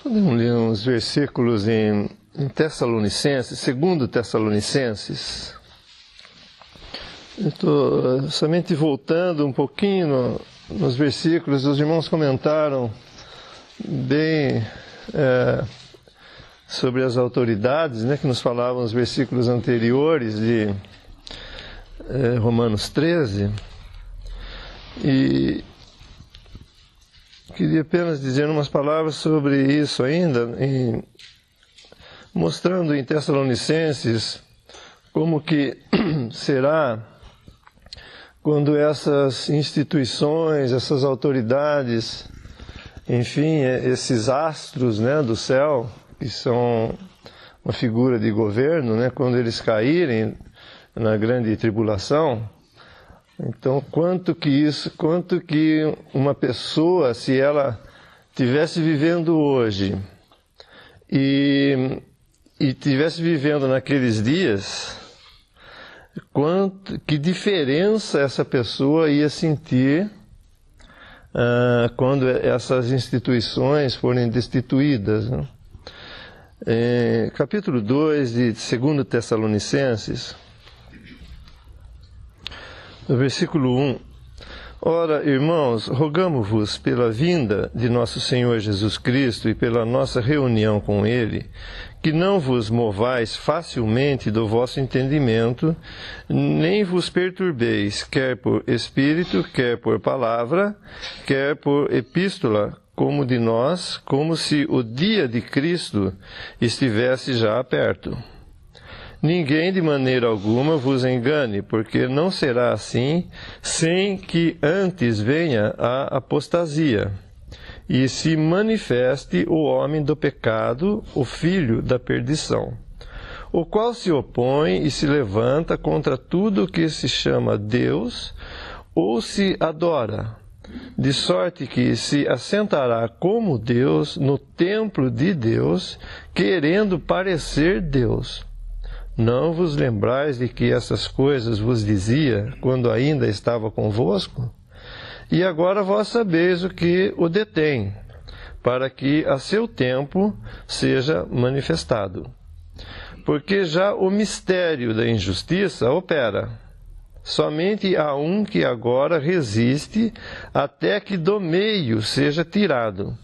Podemos ler uns versículos em Tessalonicenses, 2 Tessalonicenses. Eu estou somente voltando um pouquinho nos versículos. Os irmãos comentaram bem sobre as autoridades, né, que nos falavam os versículos anteriores de Romanos 13. E queria apenas dizer umas palavras sobre isso ainda, mostrando em Tessalonicenses como que será quando essas instituições, essas autoridades, enfim, esses astros, né, do céu, que são uma figura de governo, né, quando eles caírem na grande tribulação. Então, quanto que uma pessoa, se ela estivesse vivendo hoje e estivesse vivendo naqueles dias, que diferença essa pessoa ia sentir quando essas instituições forem destituídas, né? Capítulo 2 de 2 Tessalonicenses, no versículo 1. Ora, irmãos, rogamo-vos pela vinda de nosso Senhor Jesus Cristo e pela nossa reunião com Ele, que não vos movais facilmente do vosso entendimento, nem vos perturbeis, quer por espírito, quer por palavra, quer por epístola, como de nós, como se o dia de Cristo estivesse já perto. Ninguém de maneira alguma vos engane, porque não será assim, sem que antes venha a apostasia, e se manifeste o homem do pecado, o filho da perdição, o qual se opõe e se levanta contra tudo o que se chama Deus ou se adora, de sorte que se assentará como Deus no templo de Deus, querendo parecer Deus. Não vos lembrais de que essas coisas vos dizia quando ainda estava convosco? E agora vós sabeis o que o detém, para que a seu tempo seja manifestado. Porque já o mistério da injustiça opera. Somente há um que agora resiste até que do meio seja tirado.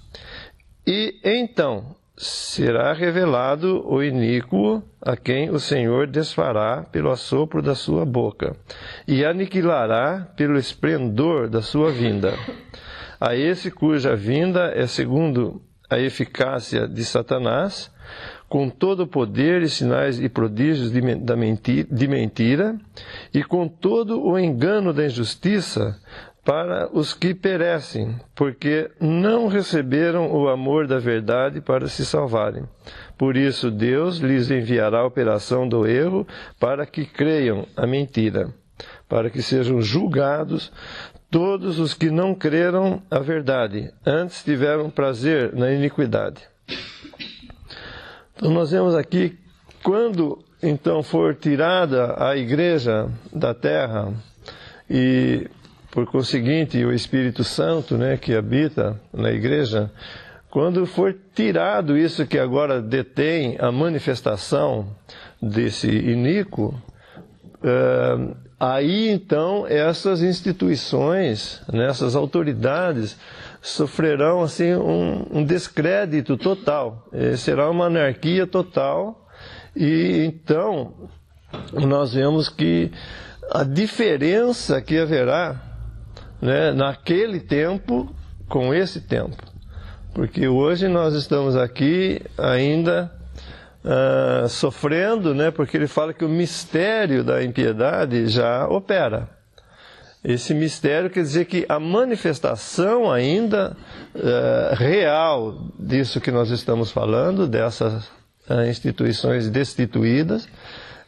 E então será revelado o iníquo, a quem o Senhor desfará pelo assopro da sua boca, e aniquilará pelo esplendor da sua vinda. A esse cuja vinda é segundo a eficácia de Satanás, com todo o poder e sinais e prodígios de mentira, e com todo o engano da injustiça, para os que perecem, porque não receberam o amor da verdade para se salvarem. Por isso Deus lhes enviará a operação do erro, para que creiam a mentira, para que sejam julgados todos os que não creram a verdade, antes tiveram prazer na iniquidade. Então nós vemos aqui, quando então for tirada a igreja da terra e por conseguinte, o Espírito Santo, né, que habita na igreja, quando for tirado isso que agora detém a manifestação desse iníquo, aí então essas instituições, né, essas autoridades, sofrerão assim um descrédito total. Será uma anarquia total. E então nós vemos que a diferença que haverá, né, naquele tempo com esse tempo, porque hoje nós estamos aqui ainda sofrendo, né, porque ele fala que o mistério da impiedade já opera. Esse mistério quer dizer que a manifestação ainda real disso que nós estamos falando, dessas instituições destituídas,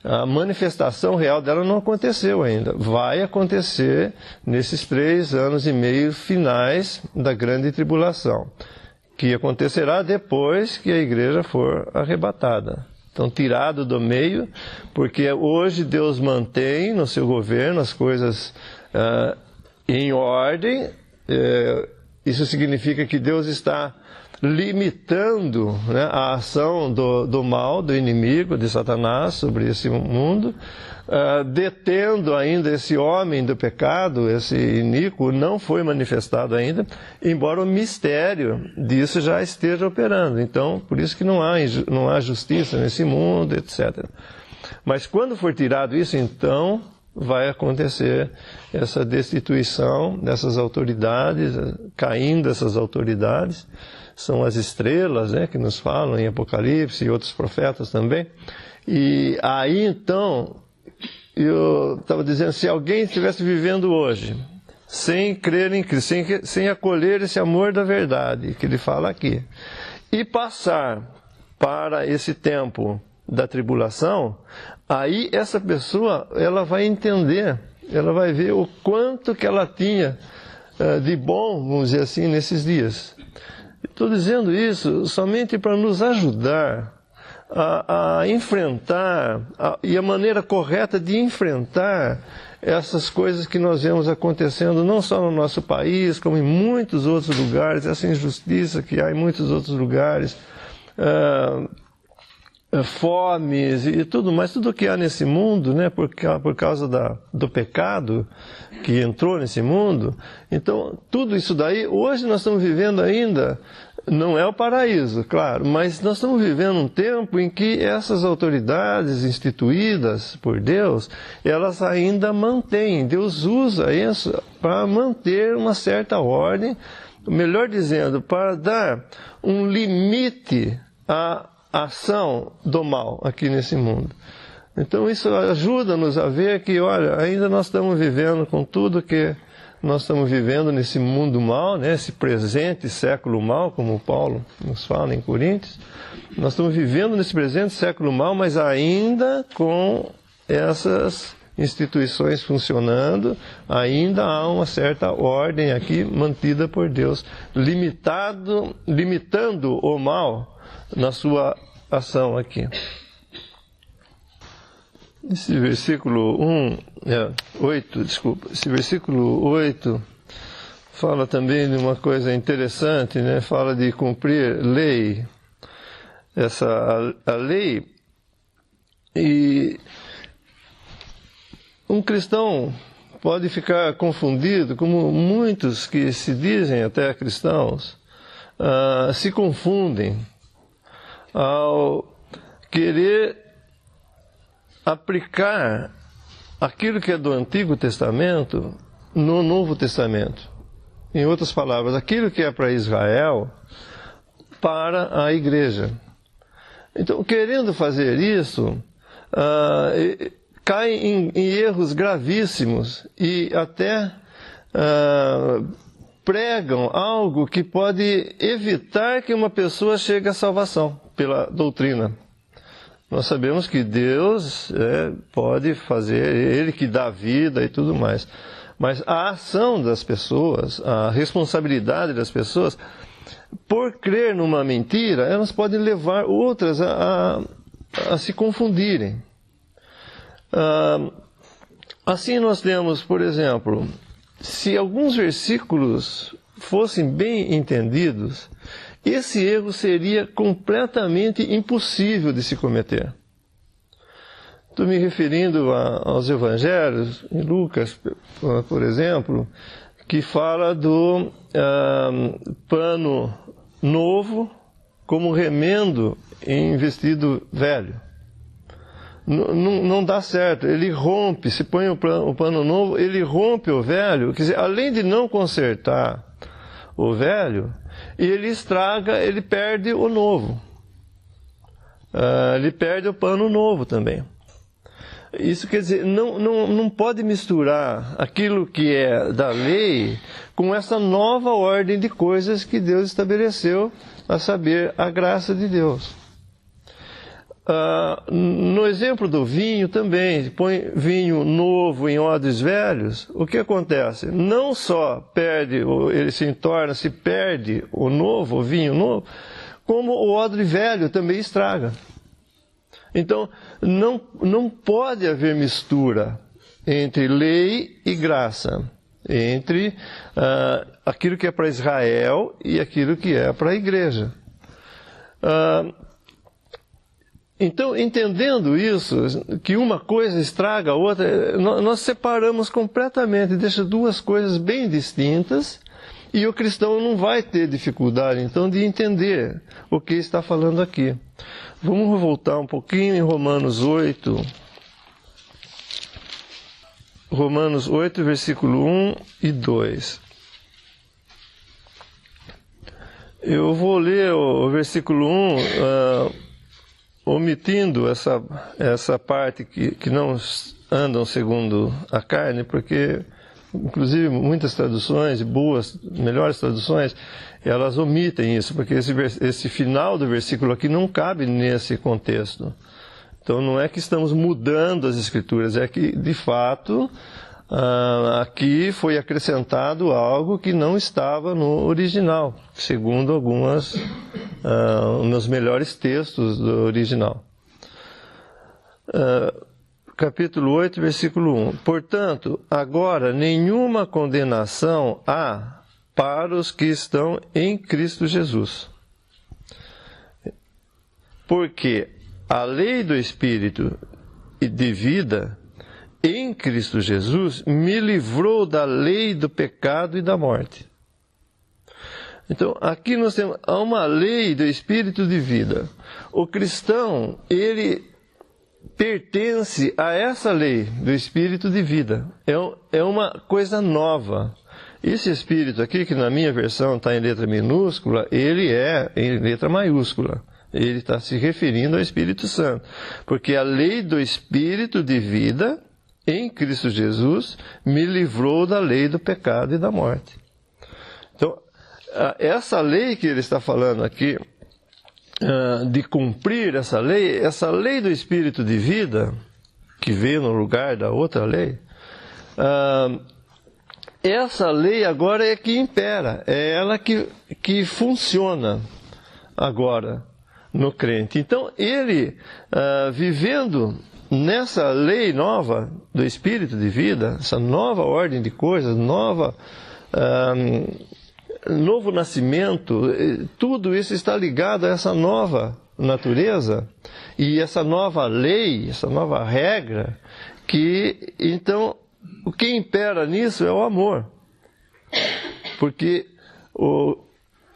a manifestação real dela não aconteceu ainda. Vai acontecer nesses 3 anos e meio finais da grande tribulação, que acontecerá depois que a igreja for arrebatada. Então, tirado do meio, porque hoje Deus mantém no seu governo as coisas em ordem, Isso significa que Deus está limitando, né, a ação do mal, do inimigo, de Satanás sobre esse mundo, detendo ainda esse homem do pecado, esse iníquo, não foi manifestado ainda, embora o mistério disso já esteja operando. Então, por isso que não há justiça nesse mundo, etc. Mas quando for tirado isso, então vai acontecer essa destituição dessas autoridades, caindo essas autoridades. São as estrelas, né, que nos falam em Apocalipse e outros profetas também. E aí então, eu estava dizendo, se alguém estivesse vivendo hoje, sem crer em Cristo, sem acolher esse amor da verdade, que ele fala aqui, e passar para esse tempo da tribulação, aí essa pessoa, ela vai entender, ela vai ver o quanto que ela tinha de bom, vamos dizer assim, nesses dias. Estou dizendo isso somente para nos ajudar a enfrentar, e a maneira correta de enfrentar essas coisas que nós vemos acontecendo, não só no nosso país, como em muitos outros lugares, essa injustiça que há em muitos outros lugares, fomes e tudo mais, tudo que há nesse mundo, né, por causa do pecado que entrou nesse mundo. Então, tudo isso daí, hoje nós estamos vivendo ainda, não é o paraíso, claro, mas nós estamos vivendo um tempo em que essas autoridades instituídas por Deus, elas ainda mantêm, Deus usa isso para manter uma certa ordem, melhor dizendo, para dar um limite à ação do mal aqui nesse mundo. Então isso ajuda-nos a ver que, olha, ainda nós estamos vivendo com tudo que nós estamos vivendo nesse mundo mal, né, esse presente século mal, como Paulo nos fala em Coríntios. Nós estamos vivendo nesse presente século mal, mas ainda com essas instituições funcionando, ainda há uma certa ordem aqui mantida por Deus, limitando o mal na sua ação aqui. Esse versículo 8, esse versículo 8 fala também de uma coisa interessante, né? Fala de cumprir lei, a lei, e um cristão pode ficar confundido, como muitos que se dizem até cristãos, se confundem ao querer aplicar aquilo que é do Antigo Testamento no Novo Testamento. Em outras palavras, aquilo que é para Israel, para a igreja. Então, querendo fazer isso, cai em erros gravíssimos e até pregam algo que pode evitar que uma pessoa chegue à salvação pela doutrina. Nós sabemos que Deus pode fazer, Ele que dá vida e tudo mais. Mas a ação das pessoas, a responsabilidade das pessoas, por crer numa mentira, elas podem levar outras a se confundirem. Assim nós temos, por exemplo, se alguns versículos fossem bem entendidos, esse erro seria completamente impossível de se cometer. Estou me referindo aos evangelhos, em Lucas, por exemplo, que fala do pano novo como remendo em vestido velho. Não dá certo, ele rompe, se põe o pano novo, ele rompe o velho, quer dizer, além de não consertar o velho, ele estraga, ele perde o novo. Ele perde o pano novo também. Isso quer dizer, não pode misturar aquilo que é da lei com essa nova ordem de coisas que Deus estabeleceu, a saber, a graça de Deus. No exemplo do vinho também, põe vinho novo em odres velhos, o que acontece? Não só ele se perde o novo, o vinho novo, como o odre velho também estraga. Então, não pode haver mistura entre lei e graça. entre aquilo que é para Israel e aquilo que é para a igreja. Então, entendendo isso, que uma coisa estraga a outra, nós separamos completamente, deixa duas coisas bem distintas, e o cristão não vai ter dificuldade, então, de entender o que está falando aqui. Vamos voltar um pouquinho em Romanos 8. Romanos 8, versículo 1 e 2. Eu vou ler o versículo 1, omitindo essa parte que não andam segundo a carne, porque, inclusive, muitas traduções, boas, melhores traduções, elas omitem isso, porque esse final do versículo aqui não cabe nesse contexto. Então, não é que estamos mudando as Escrituras, é que, de fato, aqui foi acrescentado algo que não estava no original, segundo nos melhores textos do original. Capítulo 8, versículo 1. Portanto, agora nenhuma condenação há para os que estão em Cristo Jesus. Porque a lei do Espírito e de vida em Cristo Jesus me livrou da lei do pecado e da morte. Então, aqui nós temos uma lei do Espírito de vida. O cristão, ele pertence a essa lei do Espírito de vida. É uma coisa nova. Esse Espírito aqui, que na minha versão está em letra minúscula, ele é em letra maiúscula. Ele está se referindo ao Espírito Santo. Porque a lei do Espírito de vida em Cristo Jesus me livrou da lei do pecado e da morte. Então, essa lei que ele está falando aqui, de cumprir essa lei do Espírito de vida, que veio no lugar da outra lei, essa lei agora é que impera, é ela que funciona agora no crente. Então, ele, vivendo nessa lei nova do Espírito de vida, essa nova ordem de coisas, novo nascimento, tudo isso está ligado a essa nova natureza e essa nova lei, essa nova regra, que então o que impera nisso é o amor, porque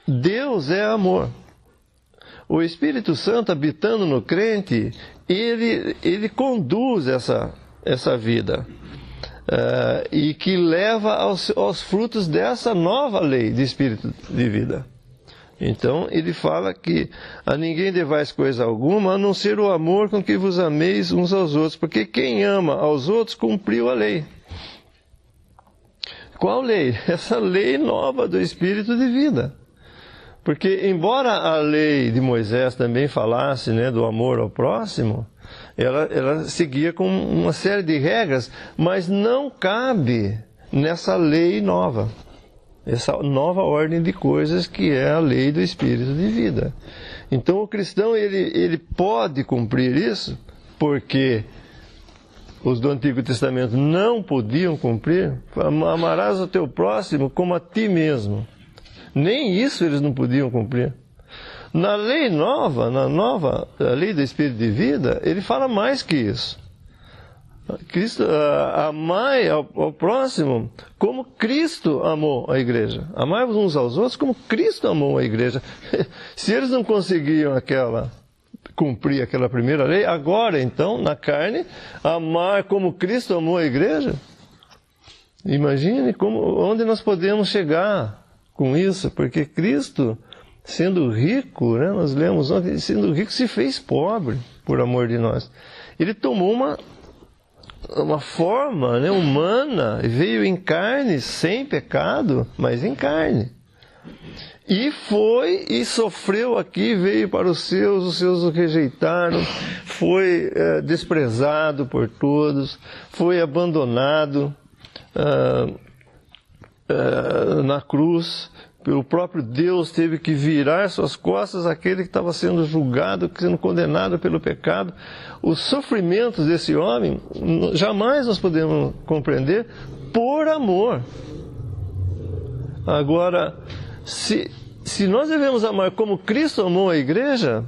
Deus é amor. O Espírito Santo habitando no crente, ele conduz essa vida. E que leva aos frutos dessa nova lei de Espírito de vida. Então, ele fala que a ninguém devais coisa alguma, a não ser o amor com que vos ameis uns aos outros, porque quem ama aos outros cumpriu a lei. Qual lei? Essa lei nova do Espírito de vida. Porque, embora a lei de Moisés também falasse, né, do amor ao próximo, ela seguia com uma série de regras, mas não cabe nessa lei nova, essa nova ordem de coisas que é a lei do Espírito de vida. Então o cristão ele pode cumprir isso, porque os do Antigo Testamento não podiam cumprir. Amarás o teu próximo como a ti mesmo. Nem isso eles não podiam cumprir. Na lei nova, a lei do Espírito de vida, ele fala mais que isso. Cristo, amai ao próximo como Cristo amou a igreja. Amai-vos uns aos outros como Cristo amou a igreja. Se eles não conseguiam cumprir aquela primeira lei, agora então, na carne, amar como Cristo amou a igreja. Imagine onde nós podemos chegar com isso, porque Cristo, sendo rico, né, nós lemos ontem, sendo rico se fez pobre por amor de nós. Ele tomou uma forma, né, humana, veio em carne, sem pecado, mas em carne. E foi e sofreu aqui, veio para os seus o rejeitaram, foi desprezado por todos, foi abandonado na cruz. O próprio Deus teve que virar suas costas àquele que estava sendo julgado, sendo condenado pelo pecado. Os sofrimentos desse homem, jamais nós podemos compreender, por amor. Agora, se nós devemos amar como Cristo amou a igreja,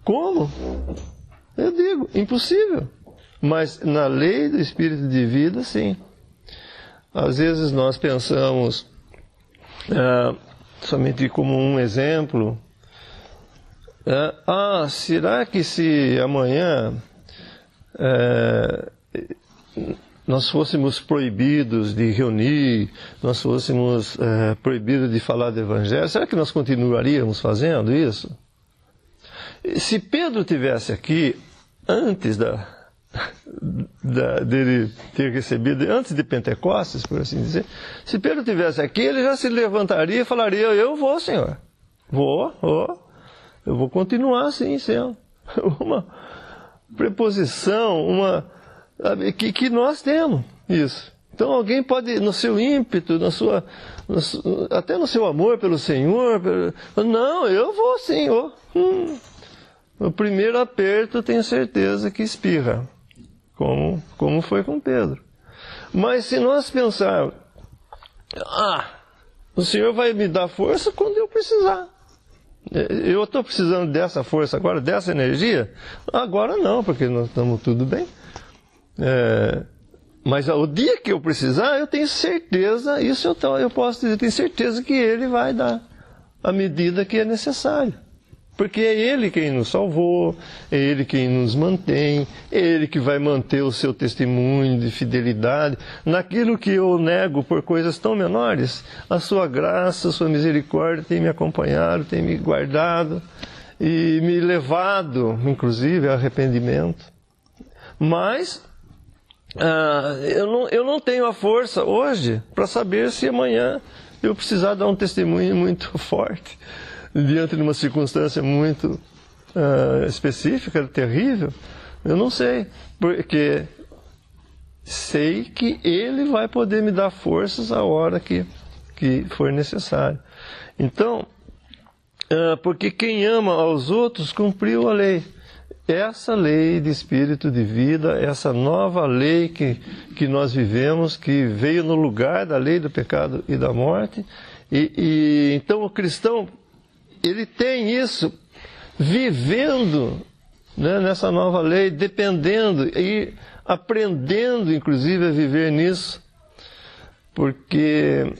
como? Eu digo, impossível. Mas na lei do Espírito de vida, sim. Às vezes nós pensamos, somente como um exemplo, será que se amanhã nós fôssemos proibidos de reunir, nós fôssemos proibidos de falar do Evangelho, será que nós continuaríamos fazendo isso? Se Pedro tivesse aqui, antes dele ter recebido, antes de Pentecostes, por assim dizer, se Pedro tivesse aqui, ele já se levantaria e falaria, eu vou, Senhor, eu vou continuar assim, sendo uma preposição, que nós temos isso. Então alguém pode, no seu ímpeto, até no seu amor pelo Senhor, não, eu vou sim, no primeiro aperto tenho certeza que espirra, como foi com Pedro. Mas se nós pensarmos, o Senhor vai me dar força quando eu precisar. Eu estou precisando dessa força agora, dessa energia? Agora não, porque nós estamos tudo bem. Mas o dia que eu precisar, eu tenho certeza, isso eu posso dizer, tenho certeza que Ele vai dar a medida que é necessário. Porque é Ele quem nos salvou, é Ele quem nos mantém, é Ele que vai manter o seu testemunho de fidelidade. Naquilo que eu nego por coisas tão menores, a sua graça, a sua misericórdia tem me acompanhado, tem me guardado e me levado, inclusive, a arrependimento. Mas eu não tenho a força hoje para saber se amanhã eu precisar dar um testemunho muito forte diante de uma circunstância muito específica, terrível. Eu não sei, porque sei que Ele vai poder me dar forças a hora que for necessário. Então, porque quem ama aos outros cumpriu a lei. Essa lei de espírito de vida, essa nova lei que nós vivemos, que veio no lugar da lei do pecado e da morte. Então o cristão, ele tem isso, vivendo, né, nessa nova lei, dependendo e aprendendo, inclusive, a viver nisso, porque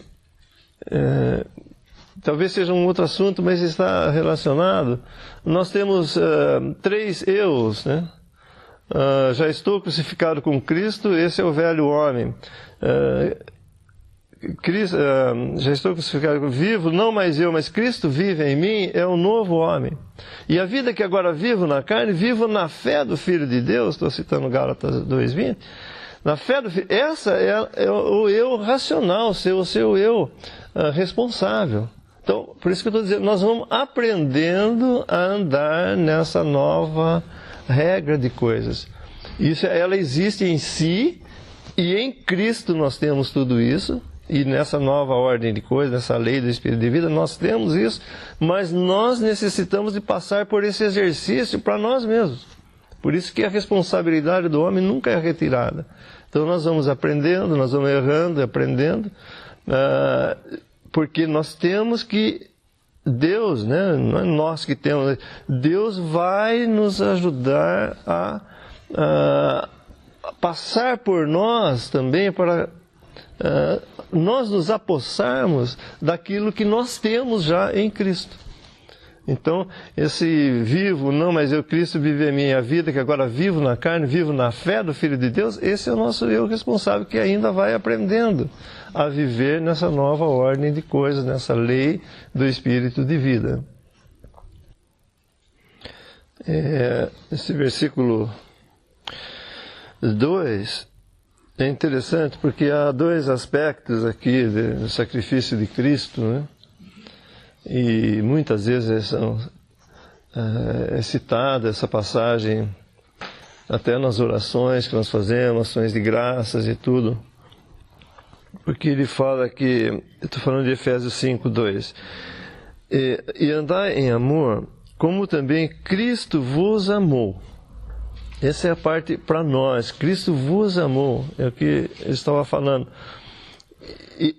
talvez seja um outro assunto, mas está relacionado. Nós temos 3 eus, né? Já estou crucificado com Cristo, esse é o velho homem. Já estou crucificado, vivo, não mais eu, mas Cristo vive em mim, é o novo homem. E a vida que agora vivo na carne, vivo na fé do Filho de Deus, estou citando Gálatas 2:20, na fé do Filho, essa é o eu racional, o seu eu responsável. Então, por isso que eu estou dizendo, nós vamos aprendendo a andar nessa nova regra de coisas. Ela existe em si, e em Cristo nós temos tudo isso. E nessa nova ordem de coisas, nessa lei do Espírito de vida, nós temos isso, mas nós necessitamos de passar por esse exercício para nós mesmos. Por isso que a responsabilidade do homem nunca é retirada. Então nós vamos aprendendo, nós vamos errando, aprendendo, porque nós temos que, Deus, né, não é nós que temos, Deus vai nos ajudar a passar por nós também para nós nos apossarmos daquilo que nós temos já em Cristo. Então, esse vivo, não, mas Cristo vive a minha vida, que agora vivo na carne, vivo na fé do Filho de Deus, esse é o nosso eu responsável, que ainda vai aprendendo a viver nessa nova ordem de coisas, nessa lei do Espírito de vida. Esse versículo 2... é interessante porque há 2 aspectos aqui do sacrifício de Cristo, né? E muitas vezes é citada essa passagem até nas orações que nós fazemos, ações de graças e tudo, porque ele fala que, eu estou falando de Efésios 5:2, e andai em amor, como também Cristo vos amou. Essa é a parte para nós. Cristo vos amou, é o que eu estava falando.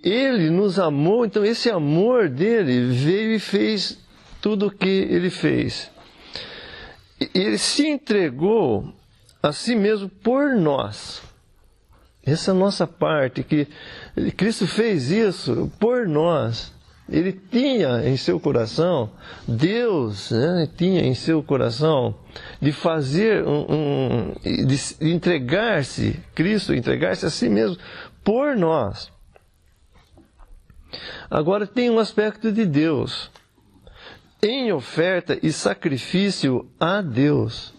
Ele nos amou, então esse amor dele veio e fez tudo o que ele fez. Ele se entregou a si mesmo por nós. Essa é a nossa parte, que Cristo fez isso por nós. Ele tinha em seu coração, Deus, né, tinha em seu coração de fazer de entregar-se, Cristo entregar-se a si mesmo por nós. Agora tem um aspecto de Deus, em oferta e sacrifício a Deus.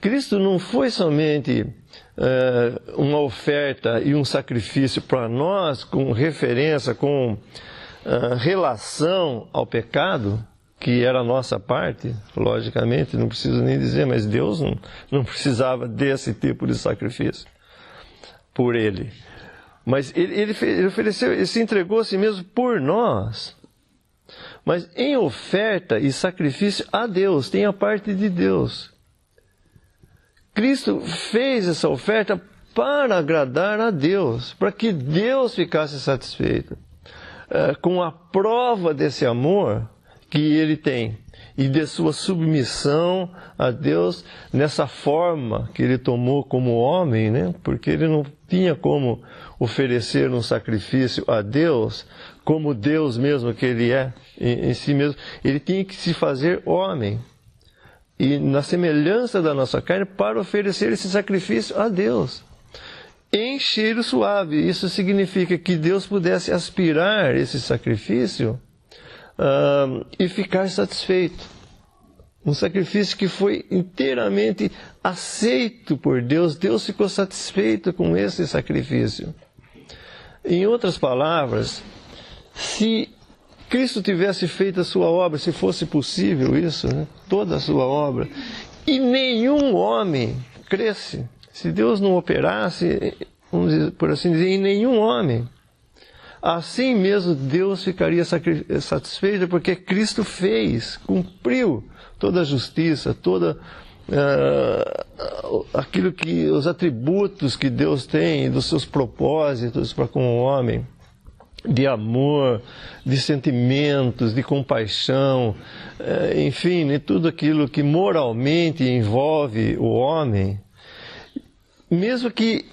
Cristo não foi somente uma oferta e um sacrifício para nós, com referência, com relação ao pecado, que era a nossa parte, logicamente, não preciso nem dizer, mas Deus não precisava desse tipo de sacrifício por ele. Mas ele ofereceu, ele se entregou a si mesmo por nós. Mas em oferta e sacrifício a Deus, tem a parte de Deus. Cristo fez essa oferta para agradar a Deus, para que Deus ficasse satisfeito com a prova desse amor que ele tem e de sua submissão a Deus nessa forma que ele tomou como homem, né? Porque ele não tinha como oferecer um sacrifício a Deus como Deus mesmo que ele é em si mesmo. Ele tinha que se fazer homem e na semelhança da nossa carne para oferecer esse sacrifício a Deus em cheiro suave. Isso significa que Deus pudesse aspirar esse sacrifício e ficar satisfeito. Um sacrifício que foi inteiramente aceito por Deus. Deus ficou satisfeito com esse sacrifício. Em outras palavras, se Cristo tivesse feito a sua obra, se fosse possível isso, né? Toda a sua obra, e nenhum homem cresce, se Deus não operasse, vamos dizer, por assim dizer, em nenhum homem, assim mesmo Deus ficaria satisfeito, porque Cristo fez, cumpriu toda a justiça, toda aquilo que, os atributos que Deus tem, dos seus propósitos para com o homem, de amor, de sentimentos, de compaixão, enfim, né, tudo aquilo que moralmente envolve o homem. Mesmo que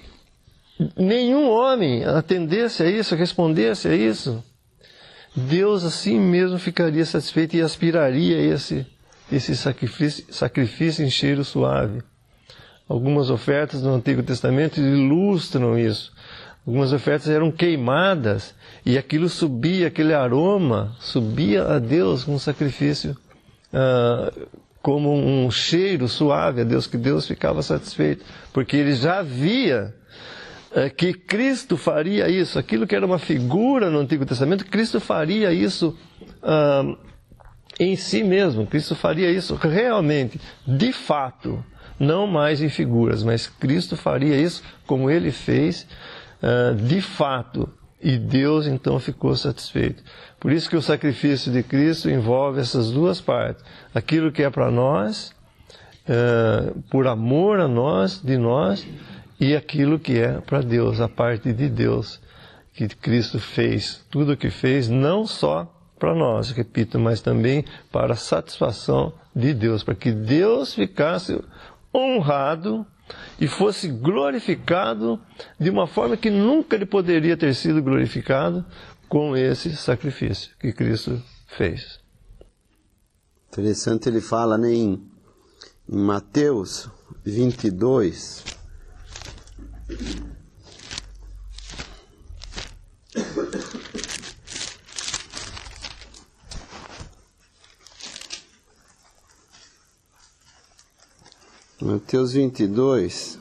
nenhum homem atendesse a isso, respondesse a isso, Deus assim mesmo ficaria satisfeito e aspiraria esse sacrifício em cheiro suave. Algumas ofertas no Antigo Testamento ilustram isso. Algumas ofertas eram queimadas e aquilo subia, aquele aroma subia a Deus com um sacrifício como um cheiro suave a Deus, que Deus ficava satisfeito, porque ele já via que Cristo faria isso, aquilo que era uma figura no Antigo Testamento, Cristo faria isso em si mesmo, Cristo faria isso realmente, de fato, não mais em figuras, mas Cristo faria isso como ele fez, de fato, e Deus então ficou satisfeito. Por isso que o sacrifício de Cristo envolve essas duas partes, aquilo que é para nós, por amor a nós, de nós, e aquilo que é para Deus, a parte de Deus, que Cristo fez, tudo o que fez, não só para nós, repito, mas também para a satisfação de Deus, para que Deus ficasse honrado e fosse glorificado de uma forma que nunca ele poderia ter sido glorificado com esse sacrifício que Cristo fez. Interessante, ele fala, né, em Mateus 22, Mateus 22,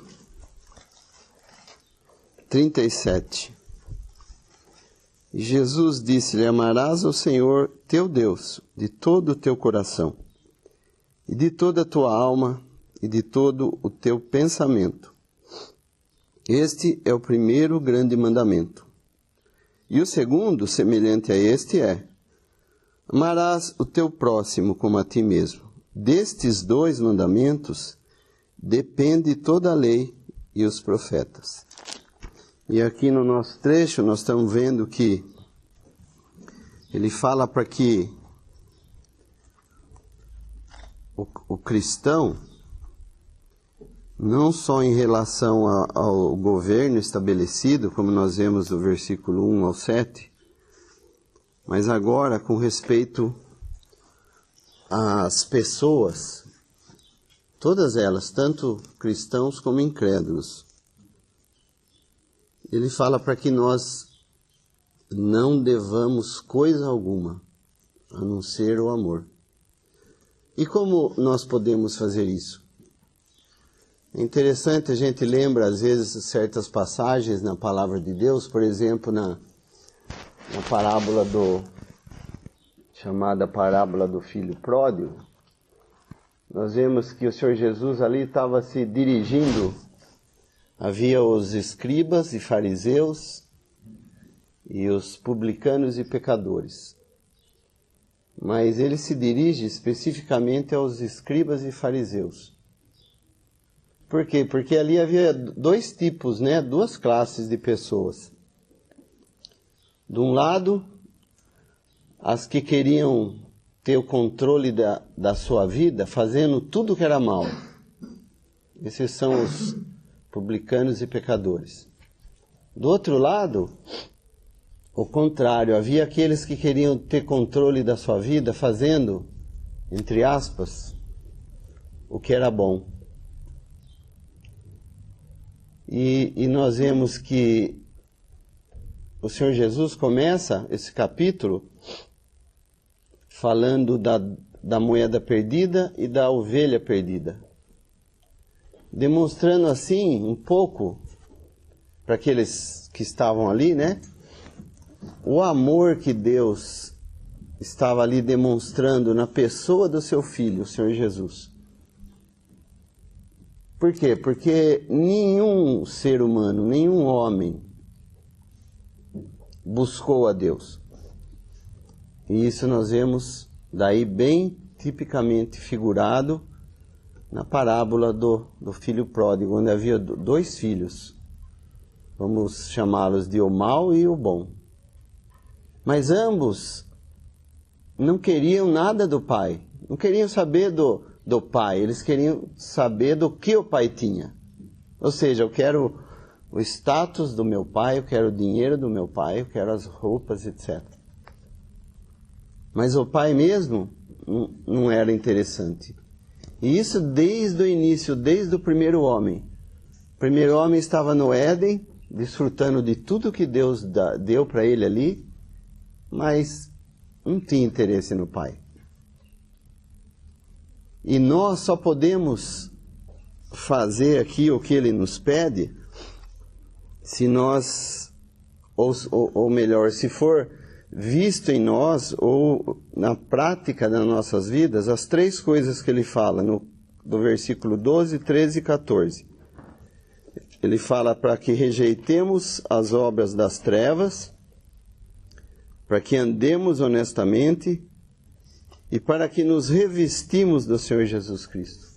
37. E Jesus disse-lhe: amarás ao Senhor teu Deus de todo o teu coração, e de toda a tua alma, e de todo o teu pensamento. Este é o primeiro grande mandamento. E o segundo, semelhante a este, é: amarás o teu próximo como a ti mesmo. Destes dois mandamentos depende toda a lei e os profetas. E aqui no nosso trecho nós estamos vendo que ele fala para que o cristão, não só em relação ao governo estabelecido, como nós vemos do versículo 1 ao 7, mas agora com respeito às pessoas, todas elas, tanto cristãos como incrédulos. Ele fala para que nós não devamos coisa alguma, a não ser o amor. E como nós podemos fazer isso? É interessante, a gente lembra às vezes certas passagens na palavra de Deus, por exemplo, na parábola chamada parábola do filho pródigo. Nós vemos que o Senhor Jesus ali estava se dirigindo, havia os escribas e fariseus e os publicanos e pecadores. Mas ele se dirige especificamente aos escribas e fariseus. Por quê? Porque ali havia dois tipos, duas classes de pessoas. De um lado, as que queriam ter o controle da sua vida, fazendo tudo que era mal. Esses são os publicanos e pecadores. Do outro lado, o contrário, havia aqueles que queriam ter controle da sua vida, fazendo, entre aspas, o que era bom. E nós vemos que o Senhor Jesus começa esse capítulo falando da moeda perdida e da ovelha perdida, demonstrando assim um pouco para aqueles que estavam ali, o amor que Deus estava ali demonstrando na pessoa do seu Filho, o Senhor Jesus. Por quê? Porque nenhum ser humano, nenhum homem buscou a Deus. E isso nós vemos daí bem tipicamente figurado na parábola do filho pródigo, onde havia dois filhos. Vamos chamá-los de o mau e o bom. Mas ambos não queriam nada do pai, não queriam saber do pai, eles queriam saber do que o pai tinha. Ou seja, eu quero o status do meu pai, eu quero o dinheiro do meu pai, eu quero as roupas, etc. Mas o pai mesmo não era interessante. E isso desde o início, desde o primeiro homem. O primeiro homem estava no Éden, desfrutando de tudo que Deus deu para ele ali, mas não tinha interesse no pai. E nós só podemos fazer aqui o que ele nos pede se nós, ou melhor, se for visto em nós ou na prática das nossas vidas, as três coisas que ele fala do versículo 12, 13 e 14. Ele fala para que rejeitemos as obras das trevas, para que andemos honestamente e para que nos revestimos do Senhor Jesus Cristo.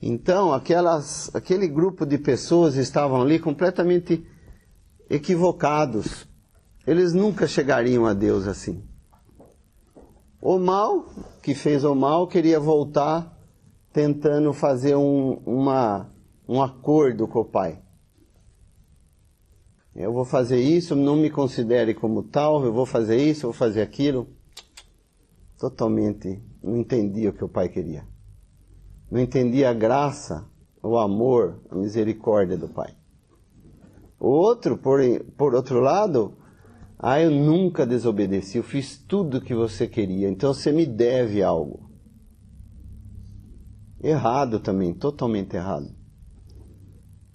Então, aquele grupo de pessoas estavam ali completamente equivocados. Eles nunca chegariam a Deus assim. O mal, que fez o mal, queria voltar tentando fazer um acordo com o pai. Eu vou fazer isso, não me considere como tal, eu vou fazer isso, eu vou fazer aquilo. Totalmente não entendia o que o pai queria. Não entendia a graça, o amor, a misericórdia do pai. O outro, por outro lado, eu nunca desobedeci, eu fiz tudo o que você queria, então você me deve algo. Errado também, totalmente errado.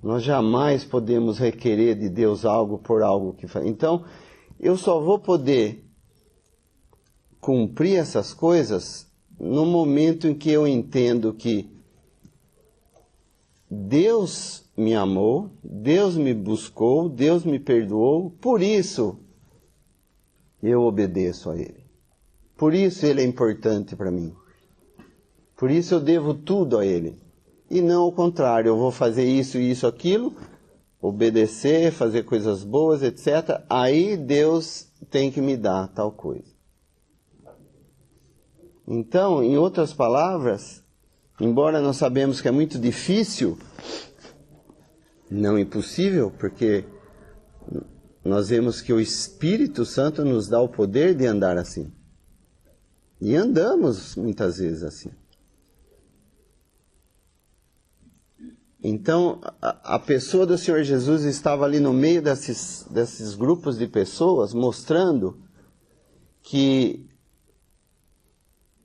Nós jamais podemos requerer de Deus algo por algo que faz. Então, eu só vou poder cumprir essas coisas no momento em que eu entendo que Deus me amou, Deus me buscou, Deus me perdoou, por isso eu obedeço a Ele. Por isso Ele é importante para mim. Por isso eu devo tudo a Ele. E não ao contrário, eu vou fazer isso, isso, aquilo, obedecer, fazer coisas boas, etc., aí Deus tem que me dar tal coisa. Então, em outras palavras, embora nós sabemos que é muito difícil, não impossível, porque nós vemos que o Espírito Santo nos dá o poder de andar assim. E andamos muitas vezes assim. Então, a pessoa do Senhor Jesus estava ali no meio desses grupos de pessoas, mostrando que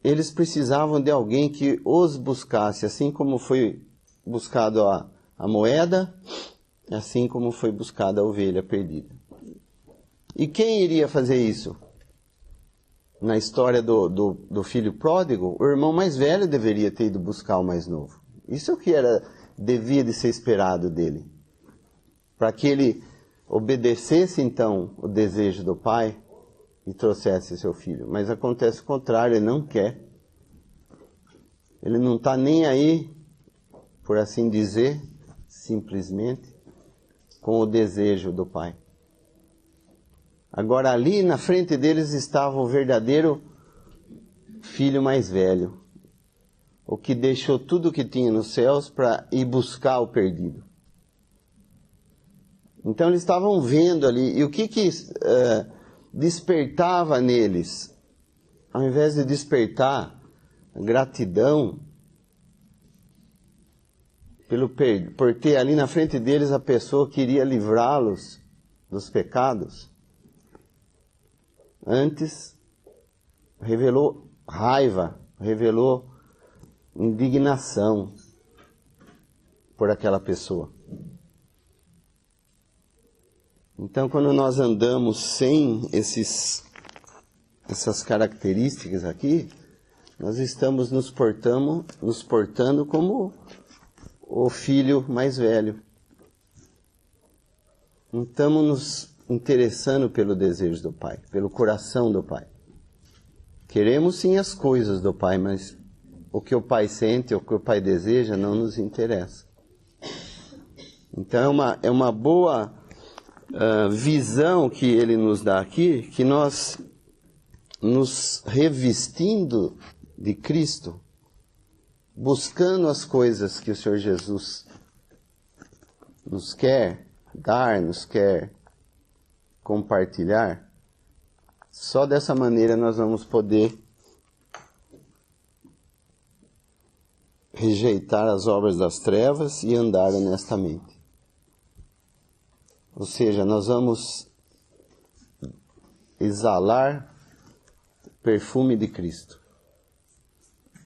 eles precisavam de alguém que os buscasse, assim como foi buscado a moeda, assim como foi buscada a ovelha perdida. E quem iria fazer isso? Na história do filho pródigo, o irmão mais velho deveria ter ido buscar o mais novo. Isso é o que devia de ser esperado dele. Para que ele obedecesse então o desejo do pai e trouxesse seu filho. Mas acontece o contrário, ele não quer. Ele não está nem aí, por assim dizer, simplesmente, com o desejo do pai. Agora ali na frente deles estava o verdadeiro filho mais velho, o que deixou tudo o que tinha nos céus para ir buscar o perdido. Então eles estavam vendo ali, e o que despertava neles? Ao invés de despertar gratidão por ter ali na frente deles a pessoa que iria livrá-los dos pecados, antes revelou raiva, revelou indignação por aquela pessoa. Então, quando nós andamos sem essas características aqui, nós estamos nos portando como o filho mais velho. Não estamos nos interessando pelo desejo do Pai, pelo coração do Pai. Queremos sim as coisas do Pai, mas o que o Pai sente, o que o Pai deseja, não nos interessa. Então é uma boa visão que ele nos dá aqui, que nós, nos revestindo de Cristo, buscando as coisas que o Senhor Jesus nos quer dar, nos quer compartilhar, só dessa maneira nós vamos poder rejeitar as obras das trevas e andar honestamente. Ou seja, nós vamos exalar o perfume de Cristo.